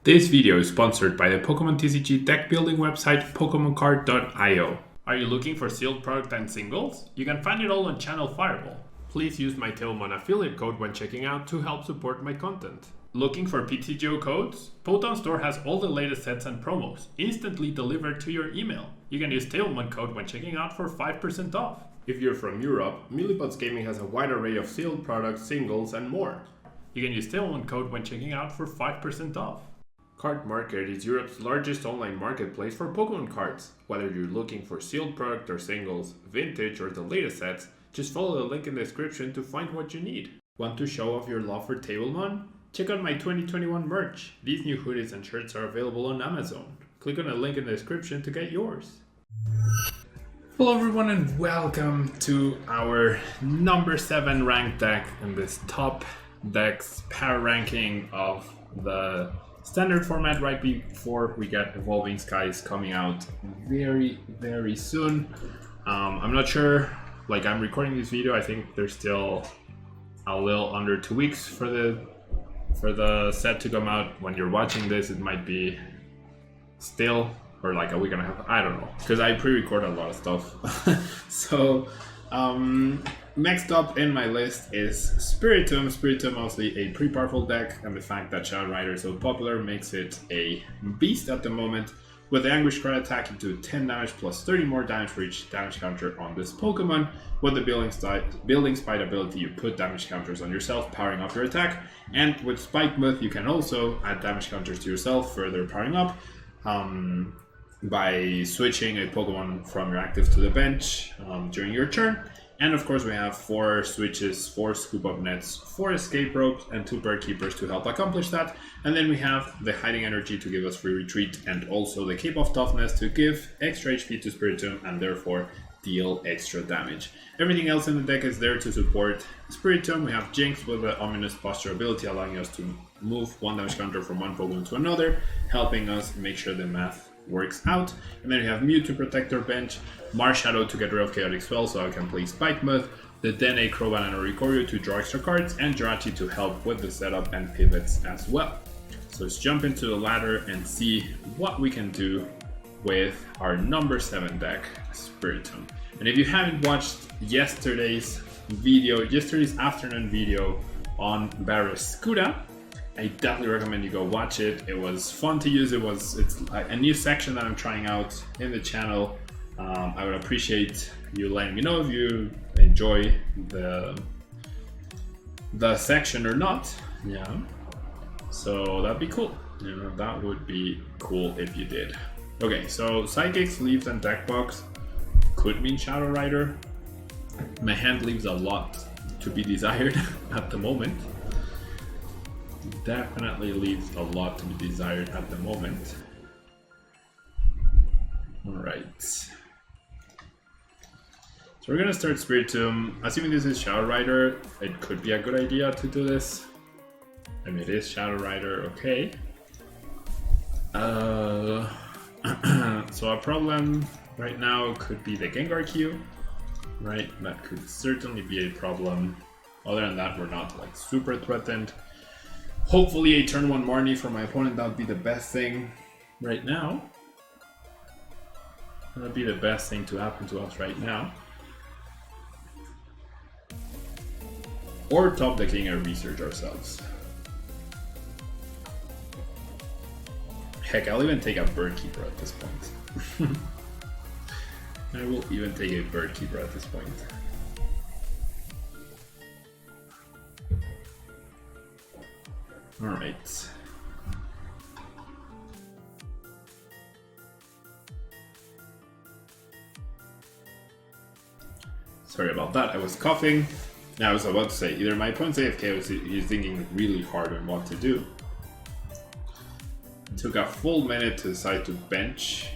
This video is sponsored by the Pokemon TCG deck building website PokemonCard.io. Are you looking for sealed product and singles? You can find it all on Channel Fireball. Please use my TEU affiliate code when checking out to help support my content. Looking for PTGO codes? Poton Store has all the latest sets and promos, instantly delivered to your email. You can use TEU code when checking out for 5% off. If you're from Europe, Millipots Gaming has a wide array of sealed products, singles, and more. You can use TEU code when checking out for 5% off. Card Market is Europe's largest online marketplace for Pokemon cards. Whether you're looking for sealed product or singles, vintage or the latest sets, just follow the link in the description to find what you need. Want to show off your love for Tablemon? Check out my 2021 merch. These new hoodies and shirts are available on Amazon. Click on the link in the description to get yours. Hello everyone and welcome to our number 7 ranked deck in this top decks power ranking of the standard format right before we get Evolving Skies coming out very soon. I'm not sure, I'm recording this video, I think there's still a little under 2 weeks for the set to come out. When you're watching this, it might be still, or like a week and a half, I don't know, because I pre-record a lot of stuff. So next up in my list is Spiritomb. Spiritomb, obviously a pretty powerful deck, and the fact that Shadow Rider is so popular makes it a beast at the moment. With the Anguish card attack, you do 10 damage plus 30 more damage for each damage counter on this Pokemon. With the Building Spite ability, you put damage counters on yourself, powering up your attack. And with Spike Myth, you can also add damage counters to yourself, further powering up. By switching a Pokemon from your active to the bench during your turn. And of course we have 4 switches, 4 scoop up nets, 4 escape ropes, and 2 bird keepers to help accomplish that. And then we have the hiding energy to give us free retreat, and also the cape of toughness to give extra HP to Spiritomb and therefore deal extra damage. Everything else in the deck is there to support Spiritomb. We have Jinx with the ominous posture ability, allowing us to move 1 damage counter from one Pokemon to another, helping us make sure the math works out. And then we have Mew to protect our bench, Marshadow to get rid of chaotic spells so I can play Spike Myth, the Dene, Crobat, and Oricorio to draw extra cards, and Jirachi to help with the setup and pivots as well. So let's jump into the ladder and see what we can do with our number 7 deck, Spiritomb. And if you haven't watched yesterday's afternoon video on Barraskewda, I definitely recommend you go watch it. It was fun to use. It's a new section that I'm trying out in the channel. I would appreciate you letting me know if you enjoy the section or not. Yeah. So that'd be cool. That would be cool if you did. Okay, so Psychics, Leaves, and Deck Box could mean Shadow Rider. My hand leaves a lot to be desired at the moment. Definitely leaves a lot to be desired at the moment. Alright. So we're gonna start Spiritomb. Assuming this is Shadow Rider, it could be a good idea to do this. I mean, it is Shadow Rider, okay. So our problem right now could be the Gengar queue, right? That could certainly be a problem. Other than that, we're not super threatened. Hopefully a turn 1 Marnie for my opponent, that would be the best thing right now. That would be the best thing to happen to us right now. Or top decking and research ourselves. Heck, I'll even take a bird keeper at this point. I will even take a bird keeper at this point. Alright. Sorry about that, I was coughing. I was about to say, either my opponent's AFK or he's thinking really hard on what to do. It took a full minute to decide to bench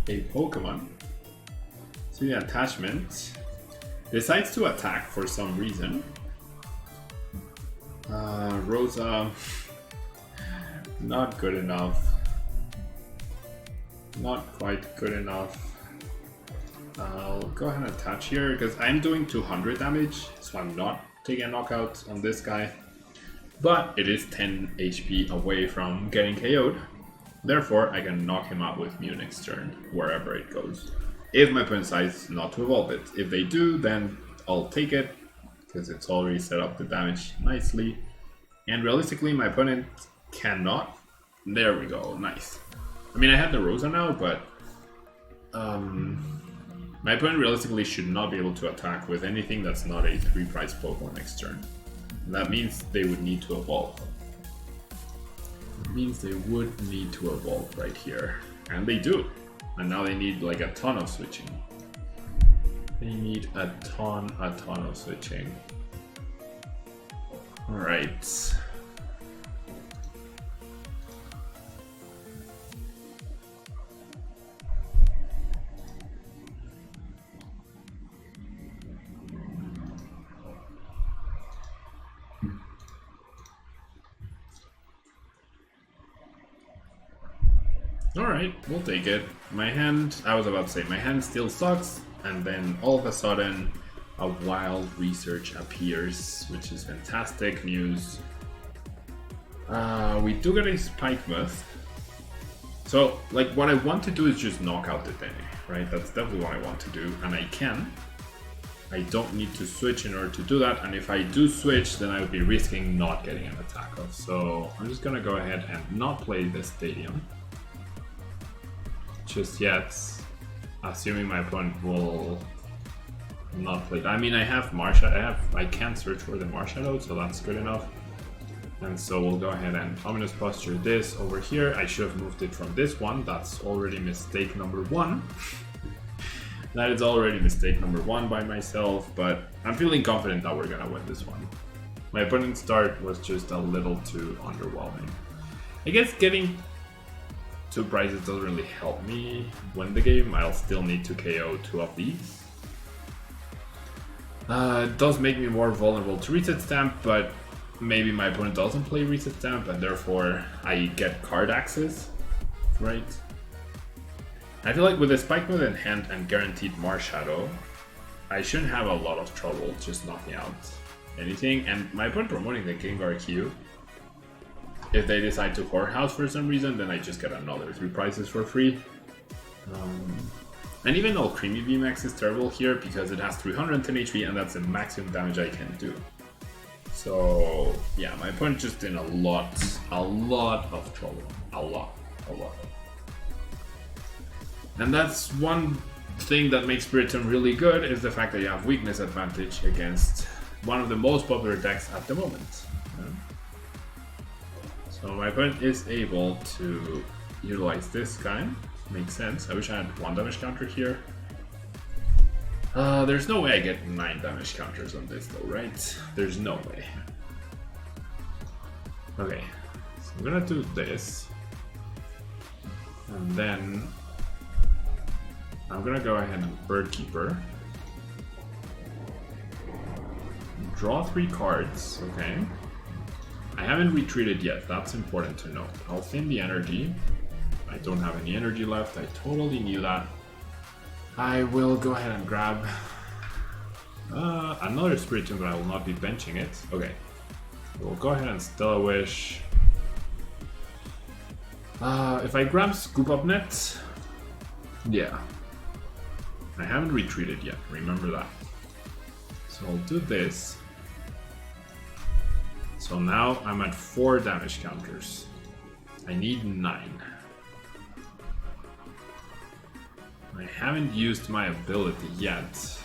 a Pokemon. See the attachment. Decides to attack for some reason. Rosa, not good enough. Not quite good enough. I'll go ahead and attach here because I'm doing 200 damage, so I'm not taking a knockout on this guy. But it is 10 HP away from getting KO'd. Therefore, I can knock him out with Mew next turn, wherever it goes. If my opponent decides not to evolve it. If they do, then I'll take it, because it's already set up the damage nicely. And realistically, my opponent cannot. There we go, nice. I mean, I had the Rosa now, but my opponent realistically should not be able to attack with anything that's not a 3-price Pokemon next turn. And that means they would need to evolve. It means they would need to evolve right here. And they do. And now they need like a ton of switching. They need a ton of switching. Alright. Alright, we'll take it. My hand, I was about to say, my hand still sucks, and then all of a sudden a wild research appears, which is fantastic news. We do get a Spike Myth. So, like, what I want to do is just knock out the Dene, right? That's definitely what I want to do, and I can. I don't need to switch in order to do that, and if I do switch, then I would be risking not getting an attack off. So I'm just gonna go ahead and not play this Stadium just yet, assuming my opponent will not play. I mean, I have Marshadow. I can search for the Marshadow, so that's good enough. And so we'll go ahead and Ominous Posture this over here. I should have moved it from this one. That's already mistake number one. That is already mistake number one by myself, but I'm feeling confident that we're gonna win this one. My opponent's start was just a little too underwhelming. I guess getting 2 prizes doesn't really help me win the game. I'll still need to KO 2 of these. It does make me more vulnerable to Reset Stamp, but maybe my opponent doesn't play Reset Stamp and therefore I get card access, right? I feel like with a Spike Mode in hand and guaranteed Marshadow, I shouldn't have a lot of trouble just knocking out anything. And my opponent promoting the Gengar Q, if they decide to Core House for some reason, then I just get another 3 prizes for free. And even though Creamy VMAX is terrible here because it has 310 HP and that's the maximum damage I can do. So yeah, my opponent just in a lot of trouble. A lot. And that's one thing that makes Spiritomb really good, is the fact that you have weakness advantage against one of the most popular decks at the moment. So my opponent is able to utilize this guy. Makes sense. I wish I had 1 damage counter here. There's no way I get 9 damage counters on this though, right? There's no way. Okay, so I'm gonna do this. And then I'm gonna go ahead and Bird Keeper. Draw 3 cards, okay. I haven't retreated yet, that's important to note. I'll thin the energy. I don't have any energy left, I totally knew that. I will go ahead and grab another Spiritomb, but I will not be benching it. Okay, we'll go ahead and Stellar Wish. If I grab Scoop Up Net, yeah. I haven't retreated yet, remember that. So I'll do this. So now I'm at 4 damage counters. I need 9. I haven't used my ability yet.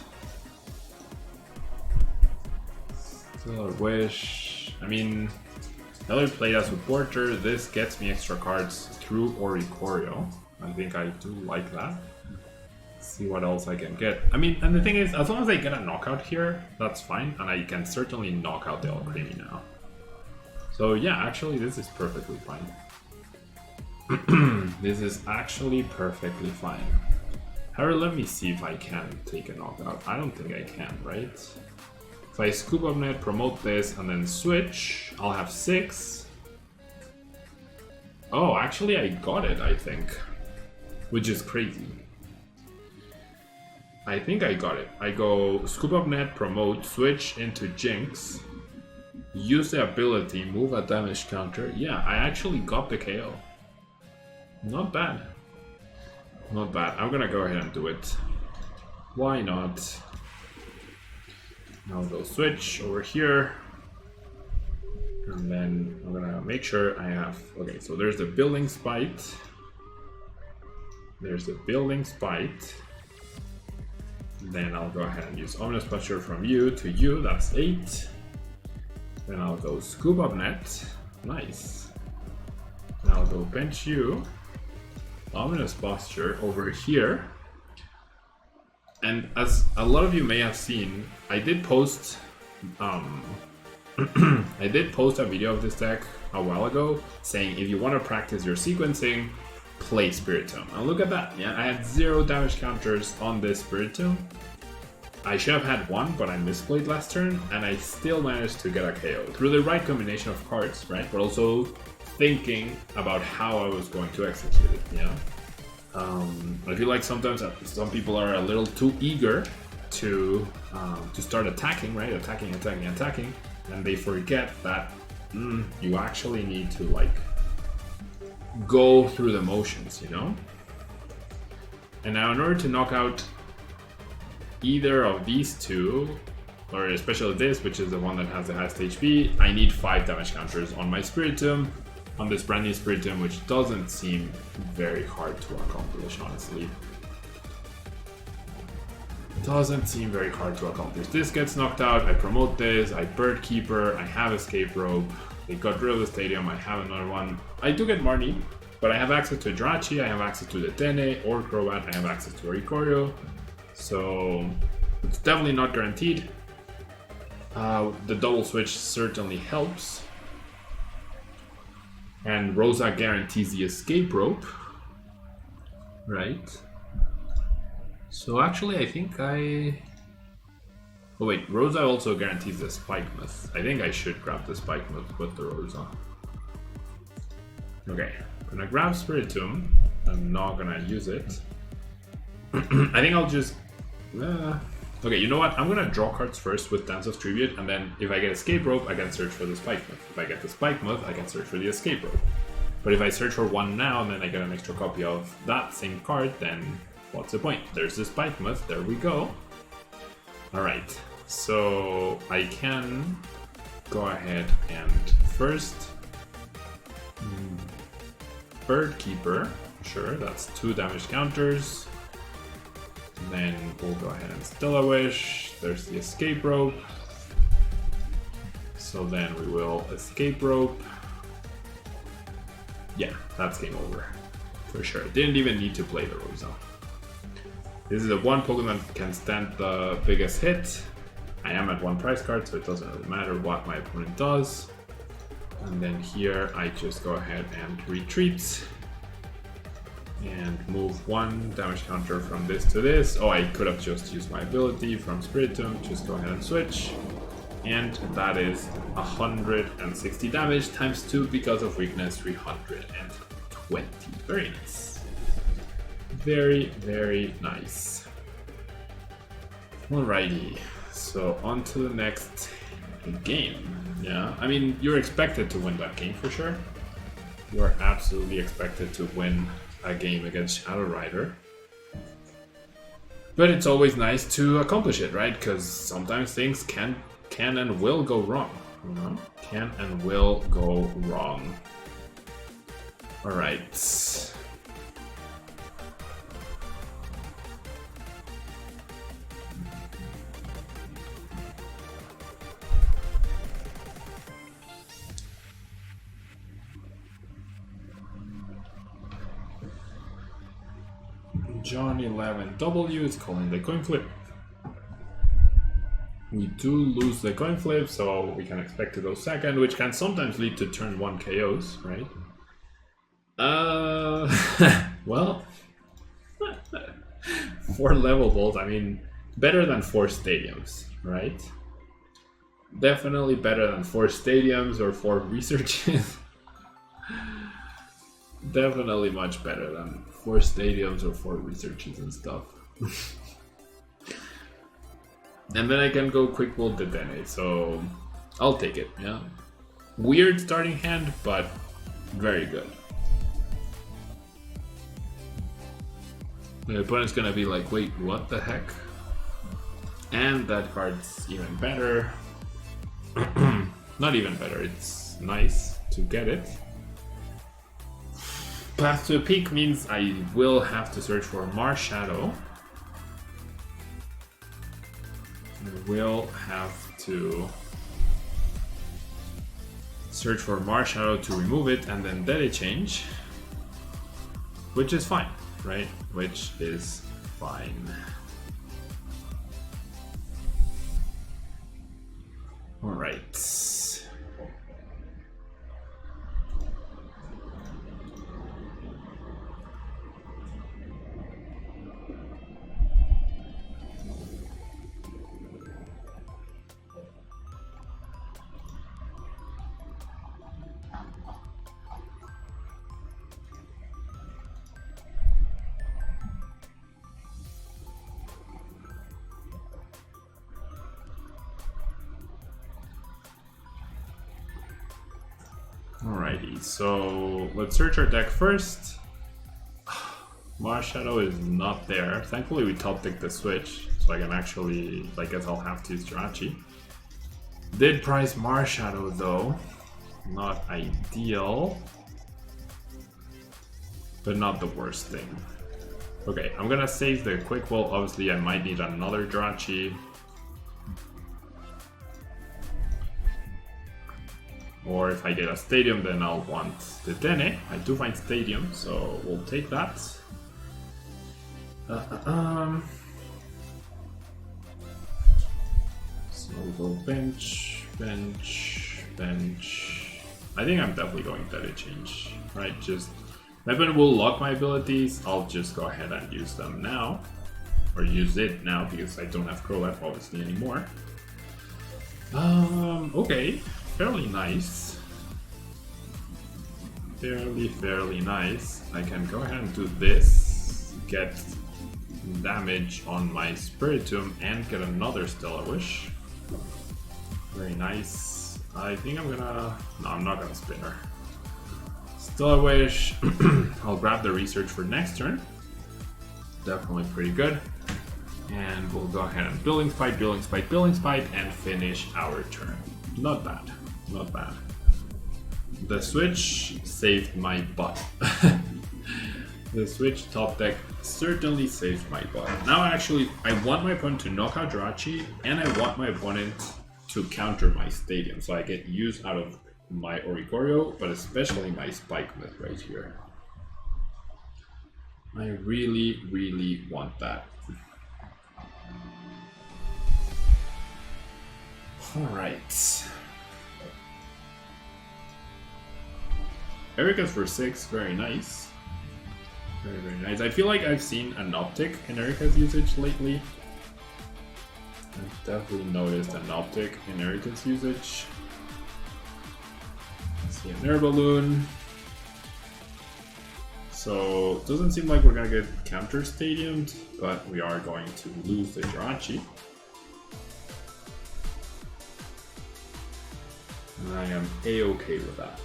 Stellar Wish. I mean, another play as supporter, this gets me extra cards through Oricorio. I think I do like that. Let's see what else I can get. I mean, and the thing is, as long as I get a knockout here, that's fine. And I can certainly knock out the Alcremie now. So yeah, actually this is perfectly fine. This is actually perfectly fine. However, let me see if I can take a knockout. I don't think I can, right? If I Scoop Up Net, promote this, and then switch, I'll have 6. Oh, actually I got it, I think. Which is crazy. I think I got it. I go Scoop Up Net, promote, switch into Jinx. Use the ability, move a damage counter. Yeah, I actually got the KO. Not bad. Not bad. I'm gonna go ahead and do it. Why not? Now go switch over here. And then I'm gonna make sure I have... Okay, so there's the building spite. There's the building spite. Then I'll go ahead and use Ominous Posture from you to you. That's 8. Then I'll go Scoop Up Net. Nice. Now I'll go bench you. Ominous Posture over here. And as a lot of you may have seen, I did post I did post a video of this deck a while ago saying if you want to practice your sequencing, play Spiritomb. And look at that, yeah, I had 0 damage counters on this Spiritomb. I should have had 1, but I misplayed last turn, and I still managed to get a KO through the right combination of cards, right? But also thinking about how I was going to execute it, yeah? I feel like sometimes some people are a little too eager to start attacking, right? Attacking, and they forget that you actually need to like go through the motions, you know? And now in order to knock out either of these two, or especially this, which is the one that has the highest HP, I need 5 damage counters on my Spiritomb, on this brand new Spiritomb, which doesn't seem very hard to accomplish, honestly. Doesn't seem very hard to accomplish. This gets knocked out, I promote this, I Bird Keeper, I have Escape Rope, they got rid of the Stadium, I have another one. I do get Marnie, but I have access to Jirachi, I have access to the Dene or Crobat, I have access to Oricorio. So it's definitely not guaranteed. The double switch certainly helps. And Rosa guarantees the Escape Rope. Right. So actually I think I... Oh wait, Rosa also guarantees the Spike Myth. I think I should grab the Spike Myth with the Rosa. Okay, I'm gonna grab Spiritomb. I'm not gonna use it. I think I'll just... Okay, you know what? I'm gonna draw cards first with Dance of Tribute, and then if I get Escape Rope, I can search for the Spike Myth. If I get the Spike Myth, I can search for the Escape Rope. But if I search for one now, and then I get an extra copy of that same card, then what's the point? There's the Spike Myth, there we go. Alright, so I can go ahead and first... Bird Keeper, sure, that's 2 damage counters. Then we'll go ahead and Stellar Wish. There's the Escape Rope. So then we will Escape Rope. Yeah, that's game over. For sure. Didn't even need to play the Rosa. This is the one Pokemon that can stand the biggest hit. I am at 1 price card, so it doesn't really matter what my opponent does. And then here I just go ahead and retreat. And move 1 damage counter from this to this. Oh, I could have just used my ability from Spiritomb. Just go ahead and switch. And that is 160 damage times 2 because of weakness, 320. Very nice. Very, very nice. Alrighty. So on to the next game. Yeah, I mean, you're expected to win that game for sure. You are absolutely expected to win a game against Shadow Rider. But it's always nice to accomplish it, right? Because sometimes things can and will go wrong. You know? Can and will go wrong. Alright. John 11W is calling the coin flip. We do lose the coin flip, so we can expect to go second, which can sometimes lead to turn 1 KOs, right? Well, 4 level balls, I mean, better than 4 stadiums, right? Definitely better than 4 stadiums or 4 researches. Definitely much better than 4 stadiums or 4 researches and stuff. And then I can go quick pull the Dene, so I'll take it, yeah. Weird starting hand, but very good. The opponent's gonna be like, wait, what the heck? And that card's even better. Not even better, it's nice to get it. Path to a Peak means I will have to search for Marshadow. I will have to search for Marshadow to remove it and then Daily Change, which is fine, right? Which is fine. All right. Alrighty, so let's search our deck first. Marshadow is not there. Thankfully we top deck the switch, so I can actually, I guess I'll have to use Jirachi. Did price Marshadow though. Not ideal, but not the worst thing. Okay, I'm gonna save the quick wall. Obviously I might need another Jirachi. Or if I get a Stadium, then I'll want the Dene. I do find Stadium, so we'll take that. So we'll go bench, bench, bench. I think I'm definitely going Dene Change, right? Just my opponent will lock my abilities. I'll just go ahead and use them now, or use it now because I don't have Crowlap obviously anymore. Okay. Fairly nice. Fairly nice. I can go ahead and do this, get damage on my Spiritomb and get another Stellar Wish. Very nice. I think I'm gonna... No, I'm not gonna spin her. Stellar Wish. I'll grab the research for next turn. Definitely pretty good. And we'll go ahead and Building Spite, Building Spite, Building Spite, and finish our turn. Not bad. Not bad. The switch saved my butt. The switch top deck certainly saved my butt. Now actually, I want my opponent to knock out Jirachi, and I want my opponent to counter my Stadium, so I get use out of my Oricorio, but especially my Spike Myth right here. I really want that. Alright. Erica's for 6, very nice. Very nice. I feel like I've seen an uptick in Erica's usage lately. I've definitely noticed an uptick in Erica's usage. Let's see, an Air Balloon. So, it doesn't seem like we're gonna get counter stadiumed, but we are going to lose the Jirachi. And I am a-okay with that.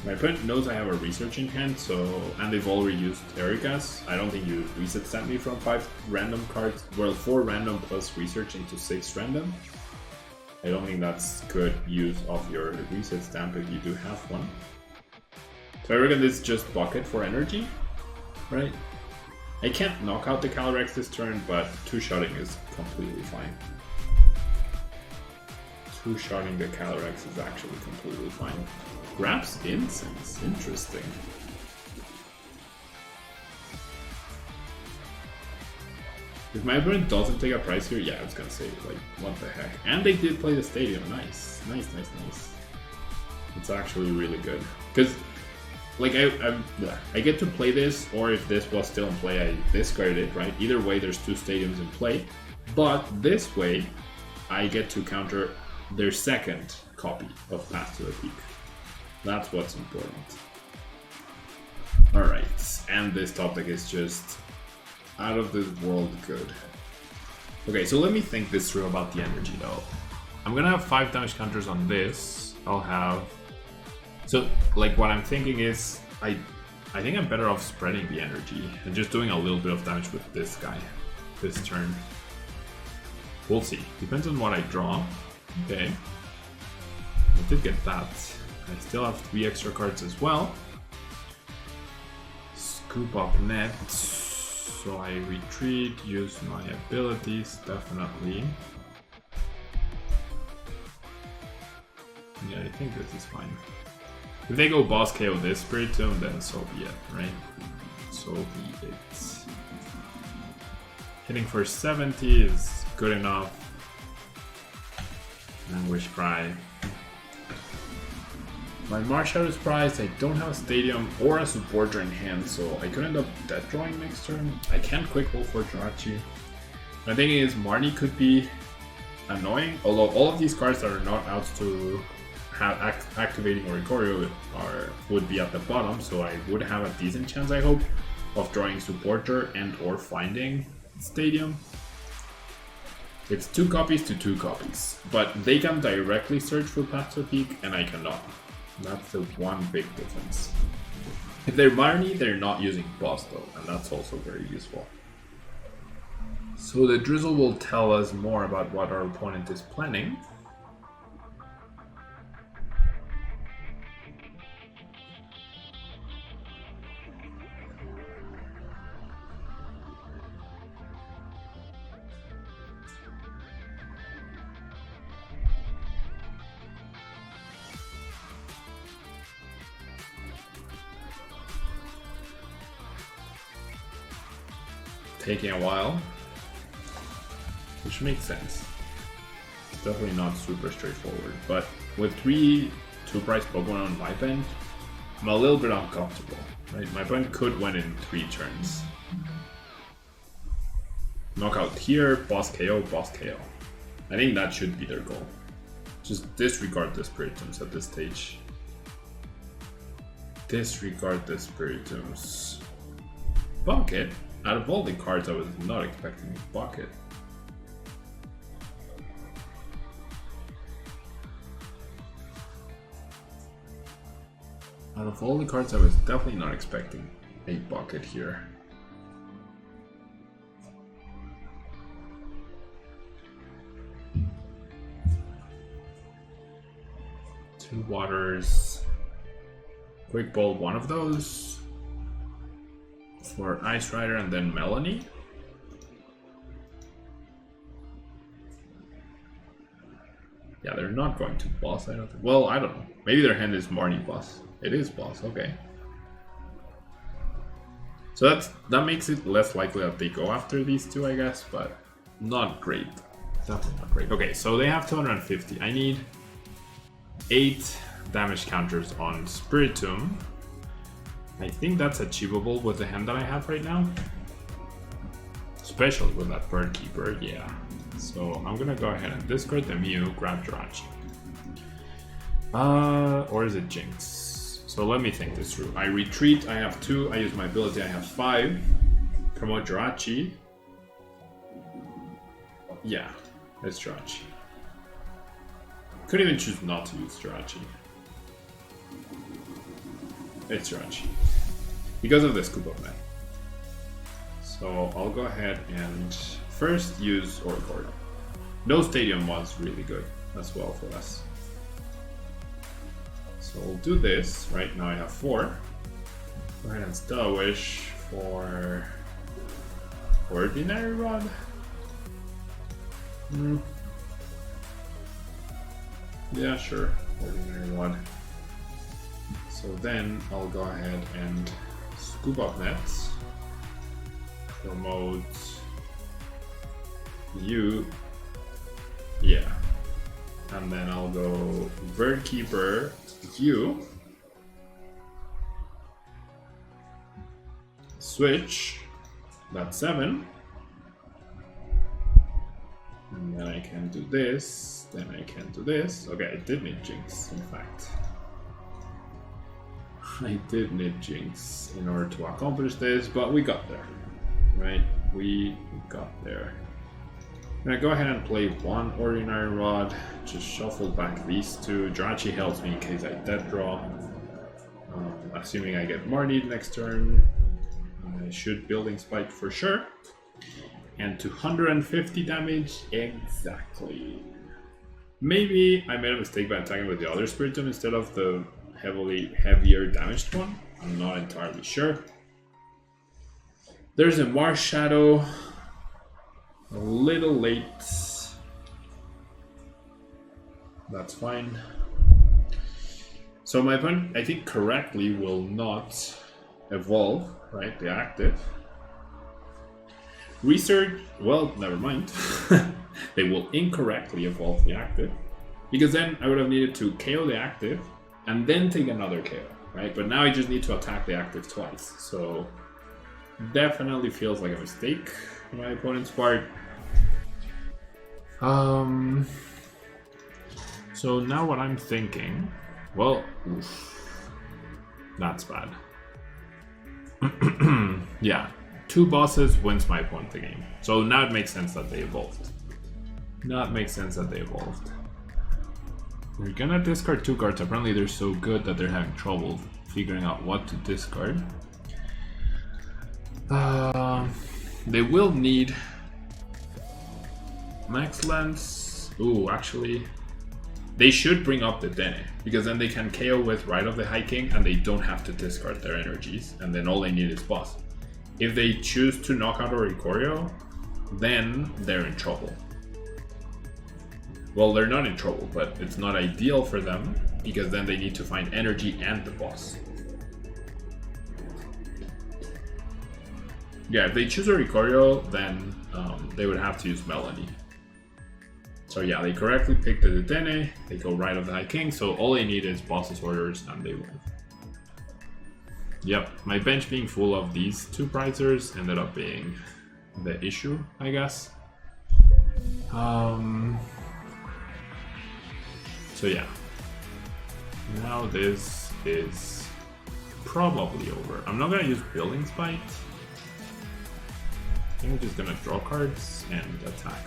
My opponent knows I have a research in hand, so, and they've already used Erica's. I don't think you reset stamp me from 5 random cards, well 4 random plus research into 6 random. I don't think that's good use of your reset stamp if you do have one. So I reckon this is just bucket for energy, right? I can't knock out the Calyrex this turn, but 2-shotting is completely fine. 2-shotting the Calyrex is actually completely fine. Grabs Incense, interesting. If my opponent doesn't take a price here, yeah, I was gonna say, like, what the heck. And they did play the Stadium, nice. Nice. It's actually really good. Because, like, I get to play this, or if this was still in play, I discarded it, right? Either way, there's 2 Stadiums in play. But this way, I get to counter their second copy of Path to the Peak. That's what's important. Alright, and this topic is just out of this world good. Okay, so let me think this through about the energy though. I'm gonna have 5 damage counters on this. I'll have... So, like, what I'm thinking is, I think I'm better off spreading the energy and just doing a little bit of damage with this guy this turn. We'll see. Depends on what I draw. Okay. I did get that. I still have 3 extra cards as well. Scoop up net. So I retreat, use my abilities, definitely. Yeah, I think this is fine. If they go boss KO this Spiritomb, then so be it, right? So be it. Hitting for 70 is good enough. And Wish Cry. My Marshall's Prize, I don't have a Stadium or a supporter in hand, so I could end up death drawing next turn. I can't quick roll for Jirachi. My thinking is Marnie could be annoying, although all of these cards that are not out to have activating Oricorio would be at the bottom, so I would have a decent chance, I hope, of drawing supporter and or finding Stadium. It's 2 copies to 2 copies, but they can directly search for Path to Peak and I cannot. That's the one big difference. If they're Marnie, they're not using boss though, and that's also very useful. So the drizzle will tell us more about what our opponent is planning. Taking a while, which makes sense. It's definitely not super straightforward, but with 3 2-price Pokemon on my bench, I'm a little bit uncomfortable, right? My opponent could win in 3 turns. Knockout here, boss KO, boss KO. I think that should be their goal. Just disregard the Spiritombs at this stage. Disregard the Spiritombs. Bucket? Out of all the cards, I was not expecting a bucket. Out of all the cards, I was definitely not expecting a bucket here. Two waters. Quick ball one of those. For Ice Rider and then Melanie. Yeah, they're not going to boss, I don't think. Well, I don't know. Maybe their hand is Marnie boss. It is boss, okay. So that makes it less likely that they go after these 2, I guess, but not great. Definitely not great. Okay, so they have 250. I need 8 damage counters on Spiritomb. I think that's achievable with the hand that I have right now. Especially with that Bird Keeper, yeah. So I'm gonna go ahead and discard the Mew, grab Jirachi. Or is it Jinx? So let me think this through. I retreat, I have 2, I use my ability, I have 5. Promote Jirachi. Yeah, it's Jirachi. Could even choose not to use Jirachi. It's Jirachi. Because of the scoop of net. So I'll go ahead and first use Oricorio. No Stadium was really good as well for us. So we'll do this. Right now I have 4. Go ahead and Stellar Wish for Ordinary Rod. Yeah, sure. Ordinary Rod. So then I'll go ahead and scoop up nets, promote you, yeah, and then I'll go Bird Keeper you, switch, that's 7, and then I can do this, then I can do this. Okay, I did need Jinx, in fact. I did need Jinx in order to accomplish this, but we got there, right? We got there. I'm gonna go ahead and play one Ordinary Rod, just shuffle back these two. Jirachi helps me in case I dead draw. Assuming I get Marnie next turn, I should Building Spike for sure. And 250 damage, exactly. Maybe I made a mistake by attacking with the other Spiritomb instead of the heavier damaged one. I'm not entirely sure. There's a Mars Shadow. A little late. That's fine. So my opponent, I think correctly, will not evolve, right? The active. Research, well, never mind. They will incorrectly evolve the active. Because then I would have needed to KO the active and then take another KO, right? But now I just need to attack the active twice. So definitely feels like a mistake on my opponent's part. So now what I'm thinking, well, oof, that's bad. Yeah, 2 bosses wins my opponent the game. So now it makes sense that they evolved. We're gonna discard 2 cards. Apparently they're so good that they're having trouble figuring out what to discard. They will need Max Lance. Ooh, actually, they should bring up the Dene, because then they can KO with Rite of the High King and they don't have to discard their energies, and then all they need is boss. If they choose to knock out Oricorio, then they're in trouble. Well, they're not in trouble, but it's not ideal for them, because then they need to find energy and the boss. Yeah, if they choose Oricorio, then they would have to use Melanie. So yeah, they correctly picked the Dene, they go Rite of the High King, so all they need is boss's orders and they win. Yep, my bench being full of these 2 prizers ended up being the issue, I guess. So yeah, now this is probably over. I'm not gonna use Building Spite. I think I'm just gonna draw cards and attack.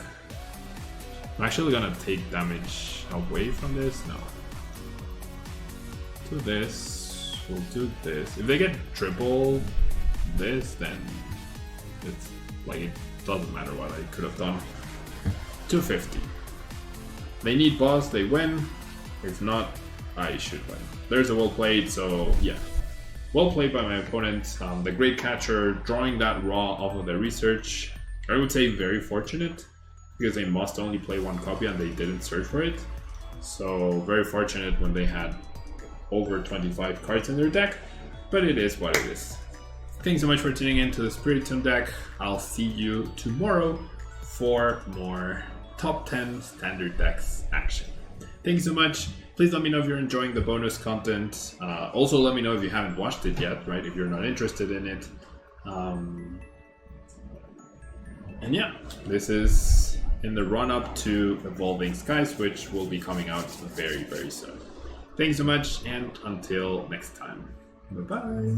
I'm actually gonna take damage away from this. No. Do this. We'll do this. If they get triple this, then it's like it doesn't matter what I could have done. 250. They need boss, they win. If not, I should win. There's a well played, so yeah. Well played by my opponent. The great catcher drawing that raw off of the research. I would say very fortunate, because they must only play 1 copy and they didn't search for it. So very fortunate when they had over 25 cards in their deck, but it is what it is. Thanks so much for tuning in to the Spiritomb deck. I'll see you tomorrow for more top 10 standard decks action. Thanks so much. Please let me know if you're enjoying the bonus content. Also let me know if you haven't watched it yet, right? If you're not interested in it. And yeah, this is in the run-up to Evolving Skies, which will be coming out very, very soon. Thanks so much, and until next time. Bye-bye.